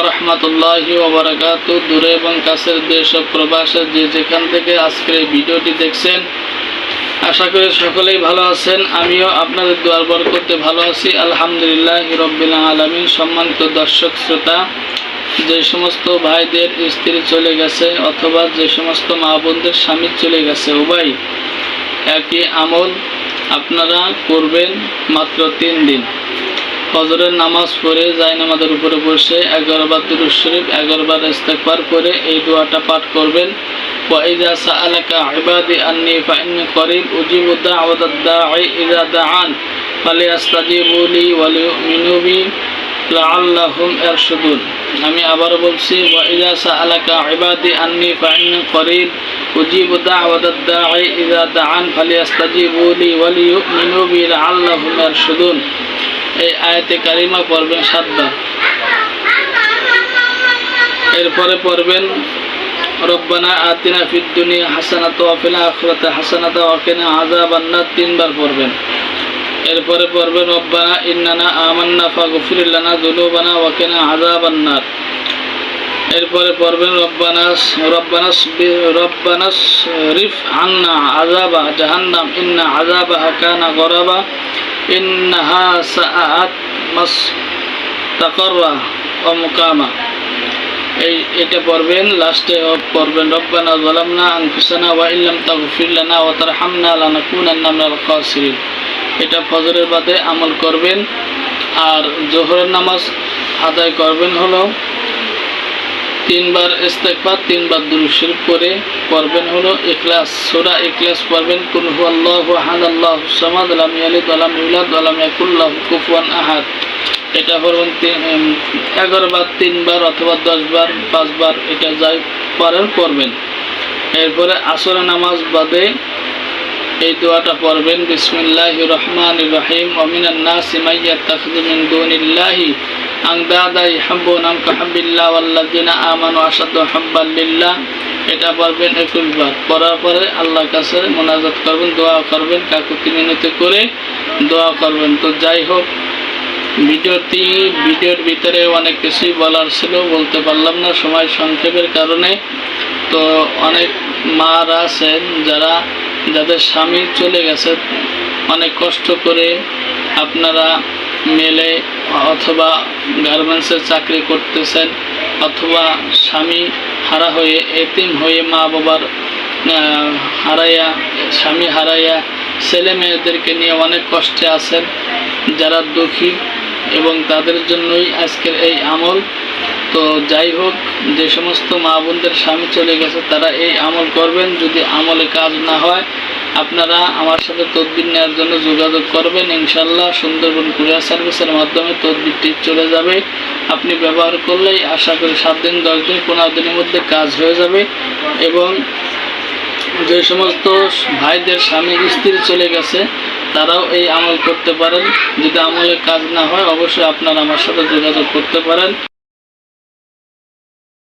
রহমতুল্লাহি ওয়া বারাকাতুহু। দূরে এবং কাছের দেশ ও প্রবাসে যে যেখান থেকে আজকের এই ভিডিওটি দেখছেন, আশা করি সকলেই ভালো আছেন। আমিও আপনাদের দোয়ার বরকতে ভালো আছি, আলহামদুলিল্লাহি রাব্বিল আলামিন। সম্মানিত দর্শক শ্রোতা, যে সমস্ত ভাইদের স্ত্রী চলে গেছে অথবা যে সমস্ত মা বোনদের স্বামী চলে গেছে, উভয় একই আমল আপনারা করবেন মাত্র 3 দিন। ফজরের নামাজ পড়ে জায়নামাজের উপরে বসে 11 বার দুরূদ শরীফ, 11 বার ইস্তেগফার করে এই দোয়াটা পাঠ করবেন। ওয়া ইযা সাআলাকা ইবাদি আন্নী ফাইন্নী করিব উজিবু দাওয়াতাদ দাঈ ইযা দাআন ফালিয়াস্তাজিবু লি ওয়া লিউমিনু বি লাআল্লাহুম ইয়ারশুদুন। আমি আবার বলছি, ওয়া ইযা সাআলাকা ইবাদি আন্নী ফাইন্নী করিব উজিবু দাওয়াতাদ দাঈ ইযা দাআন ফালিয়াস্তাজিবু লি ওয়া লিউমিনু বি লাআল্লাহুম ইয়ারশুদুন। এই আয়াতে কারিমা পড়বেন 7 বার। এরপরে পড়বেন রব্বানা আতিনা ফিদ দুনিয়া হাসানাতাও ওয়া ফিল আখিরাতি হাসানাতাও ওয়া কিনা আযাবান নার 3 বার পড়বেন। এরপরে পড়বেন রব্বানা ইন্নানা আমান্না ফাগফির লানা যুনুবানা ওয়া কিনা আযাবান নার। এরপরে পড়বেন রব্বানাস রিফ আন্না আযাবা জাহান্নাম ইন্না আযাবাহা কানা গরাবা ইন্নাহা সাআত মুস্তাকাররা ওয়া মুকামা। এটা পড়বেন। লাস্টে পড়বেন রব্বানা যালামনা আনফুসানা ওয়া ইল্লাম তাগফির লানা ওয়া তারহামনা লানাকুনান্না মিনাল খাসিরিন। এটা ফজরের বাদে আমল করবেন। আর জোহরের নামাজ আদায় করবেন হলো 3 বার ইস্তেগফার, 3 বার দুরূদ শরীফ পড়ে পড়বেন হলো ইখলাস, সূরা ইখলাস পড়বেন। কুল হুয়াল্লাহু আহাদ আল্লাহুস সামাদ লাম ইয়ালিদ ওয়া লাম ইউলাদ ওয়া লাম ইয়াকুল লাহু কুফুয়ান আহাদ। এটা পড়বেন 11 বার, 3 বার অথবা 10 বার, 5 বার, এটা যাই পারেন পড়বেন। এরপরে আসরের নামাজ বাদে এই দোয়াটা পড়বেন, বিসমিল্লাহির রহমানির রহিম ওয়া মিনান নাসি মান ইয়াত্তাখিযু মিন দুনিল্লাহি আনদাদা ইউহিব্বুনাহুম কাহুব্বিল্লাহ ওয়াল্লাযিনা আমানু আশাদ্দু হুব্বান লিল্লাহ। এটা পড়বেন 21 বার। পড়ার পরে আল্লাহর কাছে মুনাজাত করবেন, দোয়া করবেন, কাকুতি মিনতি করে দোয়া করবেন। তো যাই হোক, ভিডিওর ভিতরে অনেক কিছুই বলার ছিল, বলতে পারলাম না সময় সংক্ষেপের কারণে। তো অনেক মারা আছেন যাদের স্বামী চলে গেছে, অনেক কষ্ট করে আপনারা মেলে অথবা গার্মেন্টসে চাকরি করতেছেন, অথবা স্বামী হারা হয়ে এতিম হয়ে মা বাবার হারাইয়া, স্বামী হারাইয়া ছেলে মেয়েদেরকে নিয়ে অনেক কষ্টে আছেন, যারা দুঃখী, এবং তাদের জন্যই আজকের এই আমল। তো যাই হোক, যে সমস্ত মা বোনদের স্বামী চলে গেছে তারা এই আমল করবেন। যদি আমলে কাজ না হয়, আপনারা আমার সাথে তদবির নেওয়ার জন্য যোগাযোগ করবেন। ইনশাল্লাহ সুন্দরবন কুরিয়ার সার্ভিসের মাধ্যমে তদবিরটি চলে যাবে। আপনি ব্যবহার করলেই আশা করি 7 দিন, 10 দিন, 15 দিনের মধ্যে কাজ হয়ে যাবে। এবং যে সমস্ত ভাইদের স্বামী স্ত্রী চলে গেছে তারাও এই আমল করতে পারেন। যদি আমলে কাজ না হয়, অবশ্যই আপনারা আমার সাথে যোগাযোগ করতে পারেন।